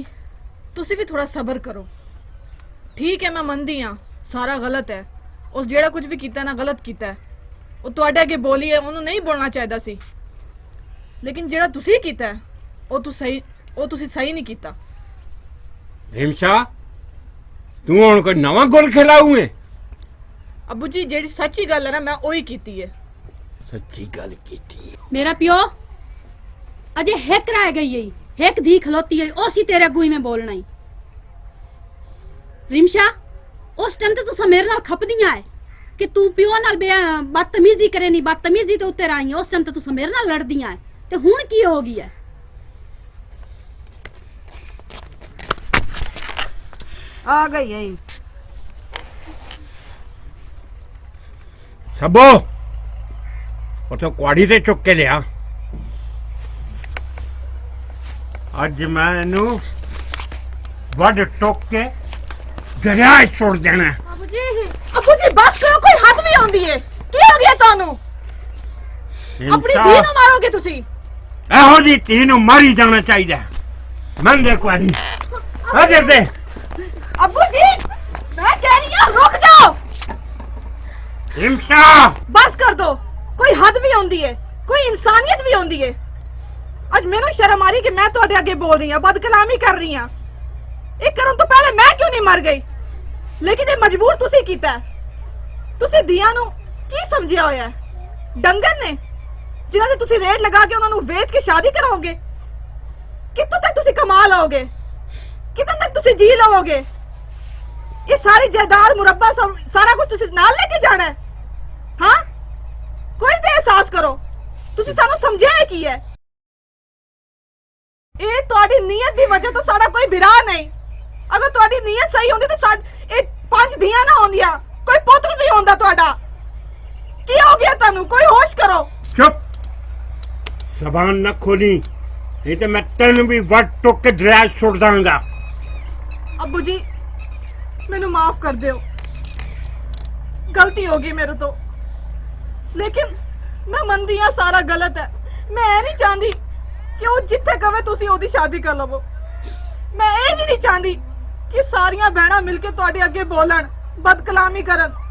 ਤੁਸੀਂ ਵੀ ਥੋੜਾ ਸਬਰ ਕਰੋ। ਠੀਕ ਹੈ ਮੈਂ ਮੰਨਦੀ ਹਾਂ ਸਾਰਾ ਗਲਤ ਹੈ। ਉਸ ਜਿਹੜਾ ਕੁਝ ਵੀ ਕੀਤਾ ਨਾ ਗਲਤ ਕੀਤਾ ਹੈ। ਉਹ ਤੁਹਾਡੇ ਅੱਗੇ ਬੋਲੀ ਹੈ ਉਹਨੂੰ ਨਹੀਂ ਬੋਲਣਾ ਚਾਹੀਦਾ ਸੀ ਲੇਕਿਨ ਜਿਹੜਾ ਤੁਸੀਂ ਕੀਤਾ ਹੈ ਉਹ ਤੁਸੀਂ ਸਹੀ ਨਹੀਂ ਕੀਤਾ। ਰਿਮਸ਼ਾ ਤੂੰ ਹੁਣ ਕੋਈ ਨਵਾਂ ਗੁਲ ਖਿਲਾਊਂ ਹੈ? अबू जी ਜਿਹੜੀ ਸੱਚੀ ਗੱਲ ਹੈ ਨਾ ਮੈਂ ਉਹੀ ਕੀਤੀ ਹੈ। ਸੱਚੀ ਗੱਲ ਕੀਤੀ। मेरा प्यो अजे हेक रह गई है हेक धी खलोती है ओसी तेरे अगू ही में बोलना ही। रिमशा उस टाइम तो तू मेरे नाल खपदियां है कि तू प्यो नाल बदतमीजी करे नहीं बदतमीजी तो उत्ते आई है। उस टाइम तो तू मेरे नाल लड़दियां है ते हुण की हो गई है? ਆ ਗਈ ਹੈ ਸਭੋ ਉਥੋਂ ਕੁਆੜੀ ਤੇ ਚੁੱਕ ਕੇ ਲਿਆ। ਅੱਜ ਮੈਂ ਇਹਨੂੰ ਵੱਢ ਟੋਕ ਕੇ ਦਰਿਆ 'ਚ ਸੁੱਟ ਦੇਣਾ। अबू जी बस करो कोई हद भी आउंदी है की हो गया ਤੁਹਾਨੂੰ ਆਪਣੀ ਧੀ ਨੂੰ ਮਾਰੋਗੇ ਤੁਸੀਂ? ਇਹੋ ਜੀ ਧੀ ਨੂੰ ਮਾਰੀ ਜਾਣਾ ਚਾਹੀਦਾ। ਮੰਦੇ ਕੁਆੜੀ ਅਜੇ ਦੇ अबू जी मैं कह रही हूँ रुक जाओ। हिंसा बस कर दो। कोई हद भी होंदी है, कोई इंसानियत भी होंदी है। आज मैनू शर्म आ रही कि मैं तुहाडे अगे बोल रही हां, बदकलामी कर रही हां। ਇਹ ਕਰਨ ਤੋਂ ਪਹਿਲੇ ਮੈਂ ਕਿਉਂ ਨਹੀਂ ਮਰ ਗਈ? ਲੇਕਿਨ ਇਹ ਮਜਬੂਰ ਤੁਸੀਂ ਕੀਤਾ ਹੈ। ਤੁਸੀਂ ਧੀਆਂ ਨੂੰ ਕੀ ਸਮਝਿਆ ਹੋਇਆ ਹੈ? ਡੰਗਰ ਨੇ ਜਿਨ੍ਹਾਂ ਦੇ ਤੁਸੀਂ ਰੇਟ ਲਗਾ ਕੇ ਉਹਨਾਂ ਨੂੰ ਵੇਚ ਕੇ ਸ਼ਾਦੀ ਕਰਾਓਗੇ? ਕਿੱਥੋਂ ਤੱਕ ਤੁਸੀਂ ਕਮਾ ਲਓਗੇ? ਕਿੱਥੋਂ ਤੱਕ ਤੁਸੀਂ ਜੀ ਲਓਗੇ? ਇਹ ਸਾਰੀ ਜਾਇਦਾਦ ਮੁਰੱਬਾ ਸਾਰਾ ਕੁਝ ਤੁਸੀਂ ਨਾਲ ਲੈ ਕੇ ਜਾਣਾ ਹੈ? ਹਾਂ, ਕੋਈ ਤੇ ਅਹਿਸਾਸ ਕਰੋ। ਤੁਸੀਂ ਸਾਨੂੰ ਸਮਝਿਆ ਕੀ ਹੈ? ਇਹ ਤੁਹਾਡੀ ਨੀਅਤ ਦੀ ਵਜ੍ਹਾ ਤੋਂ ਸਾਡਾ ਕੋਈ ਬਿਰਾ ਨਹੀਂ। ਅਗਰ ਤੁਹਾਡੀ ਨੀਅਤ ਸਹੀ ਹੁੰਦੀ ਤਾਂ ਇਹ 5 ਧੀਆਂ ਨਾ ਹੁੰਦੀਆਂ, ਕੋਈ ਪੁੱਤਰ ਵੀ ਹੁੰਦਾ ਤੁਹਾਡਾ। ਕੀ ਹੋ ਗਿਆ ਤੁਹਾਨੂੰ? ਕੋਈ ਹੋਸ਼ ਕਰੋ। चुप जबान न खोली, नहीं तो मैं तेन भी वट टुक के दरिया सुट दांगा। अब्बू जी मैनू माफ कर दियो, गलती हो गई मेरे तो। लेकिन मैं मनदी हां सारा गलत है। मैं नहीं चाहती कि वो जिथे कवे तुसी ओदी शादी कर लवो। मैं ये भी नहीं चाहती कि सारियां बहना मिलके तुहाडे अगे बोलन, बदकलामी करन।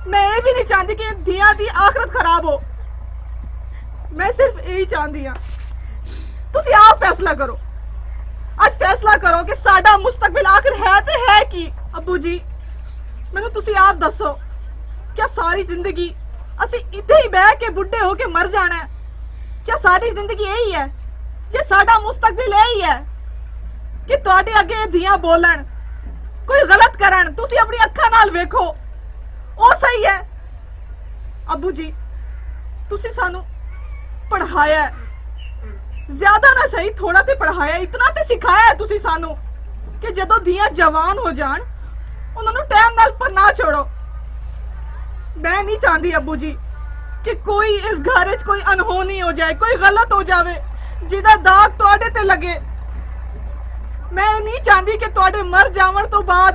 मैं ये भी नहीं चाहती कि धियां दी आखिरत खराब हो। मैं सिर्फ यही चाहती हां तुसी आप फैसला करो। आज फैसला करो कि साडा मुस्तकबिल आखिर है ते है की। अब्बू जी मैनू तुसी आप दसो, क्या सारी जिंदगी असी इत्थे ही बह के बुढ़े हो के मर जाना है? क्या सारी जिंदगी यही है? ये साडा मुस्तकबिल यही है कि तुहाडे अगे धियां बोलन, कोई गलत करन, तुसी अपनी अखां नाल वेखो ओ सही है? अब्बू जी तुसी सानू पढ़ाया है, ज्यादा ना सही थोड़ा ते पढ़ाया, इतना ते सिखाया है तुसी सानू कि जदों धियां जवान हो जान उन्हां नू टाइम नाल पर ना छोड़ो। मैं नहीं चाहती अब्बू जी कि कोई इस घर विच कोई अनहोनी हो जाए, कोई गलत हो जावे जिहदा दाग तुहाडे ते लगे। मैं नहीं चाहती कि तुहाडे मर जावन तो बाद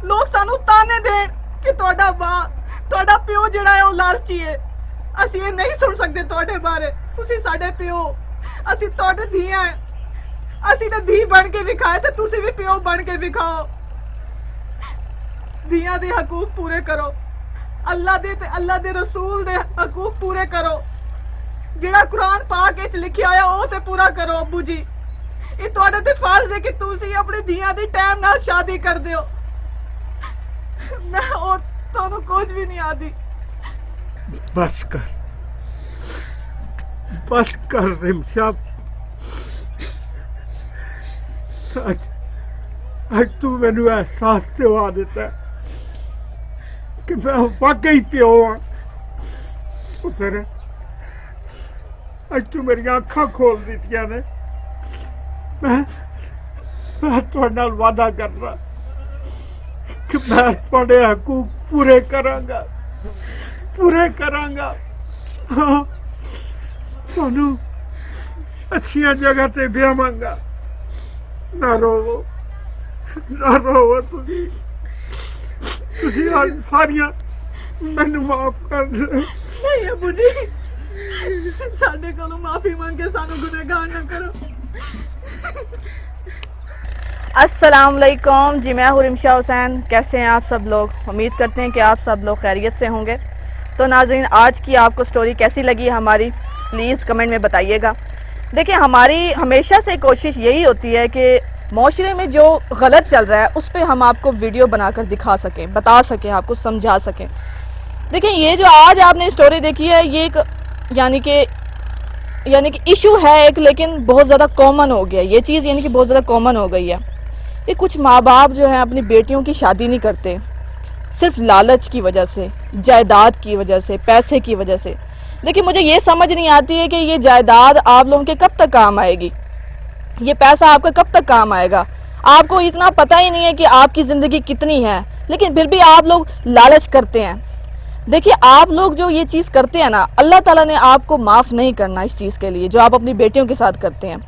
लोग सानू ताने देण कि तुहाडा प्यो जिहड़ा है वो लालची है। ਅਸੀਂ ਇਹ ਨਹੀਂ ਸੁਣ ਸਕਦੇ ਤੁਹਾਡੇ ਬਾਰੇ। ਤੁਸੀਂ ਸਾਡੇ ਪਿਓ, ਅਸੀਂ ਤੁਹਾਡੇ ਧੀਆਂ ਹੈ। ਅਸੀਂ ਤਾਂ ਧੀ ਬਣ ਕੇ ਵਿਖਾਏ ਤੇ ਤੁਸੀਂ ਵੀ ਪਿਓ ਬਣ ਕੇ ਵਿਖਾਓ। ਧੀਆਂ ਦੇ ਹਕੂਕ ਪੂਰੇ ਕਰੋ, ਅੱਲਾ ਦੇ ਤੇ ਅੱਲਾ ਦੇ ਰਸੂਲ ਦੇ ਹਕੂਕ ਪੂਰੇ ਕਰੋ। ਜਿਹੜਾ ਕੁਰਾਨ ਪਾਕ ਵਿੱਚ ਲਿਖਿਆ ਹੋਇਆ ਉਹ ਤੇ ਪੂਰਾ ਕਰੋ। ਅੱਬੂ ਜੀ ਇਹ ਤੁਹਾਡੇ ਤੇ ਫਰਜ਼ ਹੈ ਕਿ ਤੁਸੀਂ ਆਪਣੀ ਧੀਆਂ ਦੀ ਟਾਈਮ ਨਾਲ ਸ਼ਾਦੀ ਕਰ ਦਿਓ। ਮੈਂ और ਤੁਹਾਨੂੰ ਕੁਝ ਵੀ ਨਹੀਂ ਆਦੀ। बस कर रिमशा। आज तू मैनू एहसास दिवा दिता कि मैं वाकई प्यो हाँ। पुत्र आज तू मेरी अखां खोल दित्तियां ने। मैं तुहाडे नाल वादा करना कि मैं तुहाडे हकूक पूरे करांगा, पूरे करांगा। हाँ तुहानू अच्छियां जगह ते ब्याहांगा। ना रोवो, ना रोवो। तुसी आज सारियां मैनू माफ कर दो। नहीं अब्बू जी साडे कोलों माफी मांग के सानू गुनहगार ना करो। अस्सलाम वालेकुम जी, मैं हूँ रिमशा हुसैन। कैसे हैं आप सब लोग? उम्मीद करते हैं कि आप सब लोग खैरियत से होंगे। तो नाज़रीन आज की आपको स्टोरी कैसी लगी हमारी, प्लीज़ कमेंट में बताइएगा। देखिए हमारी हमेशा से कोशिश यही होती है कि माशरे में जो गलत चल रहा है उस पर हम आपको वीडियो बनाकर दिखा सकें, बता सकें, आपको समझा सकें। देखिए ये जो आज आपने स्टोरी देखी है ये एक यानी कि इशू है एक, लेकिन बहुत ज़्यादा कॉमन हो गया ये चीज़, यानी कि बहुत ज़्यादा कॉमन हो गई है। ये कुछ माँ बाप जो हैं अपनी बेटियों की शादी नहीं करते सिर्फ लालच की वजह से, जायदाद की वजह से, पैसे की वजह से। देखिए मुझे ये समझ नहीं आती है कि ये जायदाद आप लोगों के कब तक काम आएगी, ये पैसा आपका कब तक काम आएगा। आपको इतना पता ही नहीं है कि आपकी ज़िंदगी कितनी है, लेकिन फिर भी आप लोग लालच करते हैं। देखिए आप लोग जो ये चीज़ करते हैं ना, अल्लाह ताला ने आपको माफ़ नहीं करना इस चीज़ के लिए जो आप अपनी बेटियों के साथ करते हैं।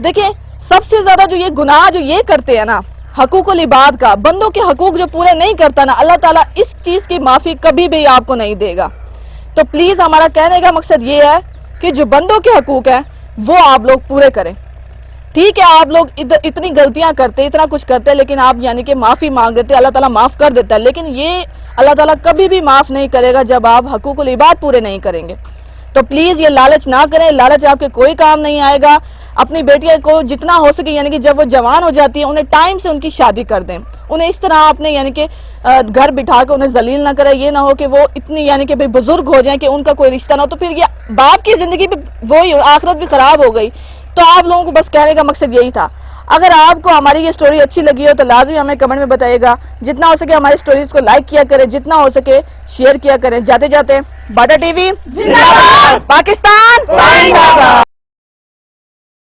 देखिए सबसे ज़्यादा जो ये गुनाह जो ये करते हैं ना, हकूकुल इबाद का, बंदों के हकूक जो पूरे नहीं करता ना, अल्लाह ताला इस चीज़ की माफ़ी कभी भी आपको नहीं देगा। तो प्लीज़ हमारा कहने का मकसद ये है कि जो बंदों के हकूक हैं वो आप लोग पूरे करें। ٹھیک ہے آپ لوگ اتنی غلطیاں کرتے اتنا کچھ کرتے لیکن آپ یعنی کہ معافی مانگ دیتے, اللہ تعالیٰ معاف کر دیتا ہے, لیکن یہ اللہ تعالیٰ کبھی بھی معاف نہیں کرے گا جب آپ حقوق العباد پورے نہیں کریں گے. تو پلیز یہ لالچ نہ کریں, لالچ آپ کے کوئی کام نہیں آئے گا. اپنی بیٹیاں کو جتنا ہو سکے یعنی کہ جب وہ جوان ہو جاتی ہیں انہیں ٹائم سے ان کی شادی کر دیں, انہیں اس طرح آپ نے یعنی کہ گھر بٹھا کے انہیں ذلیل نہ کرے. یہ نہ ہو کہ وہ اتنی یعنی کہ بزرگ ہو جائیں کہ ان کا کوئی رشتہ نہ ہو, تو پھر یہ باپ کی زندگی بھی وہی آخرت بھی خراب ہو گئی. تو آپ لوگوں کو بس کہنے کا مقصد یہی تھا. اگر آپ کو ہماری یہ سٹوری اچھی لگی ہو تو لازمی ہمیں کمنٹ میں بتائیے گا. جتنا ہو سکے ہماری سٹوریز کو لائک کیا کریں, جتنا ہو سکے شیئر کیا کریں. جاتے جاتے باٹا ٹی وی زندہ باد, پاکستان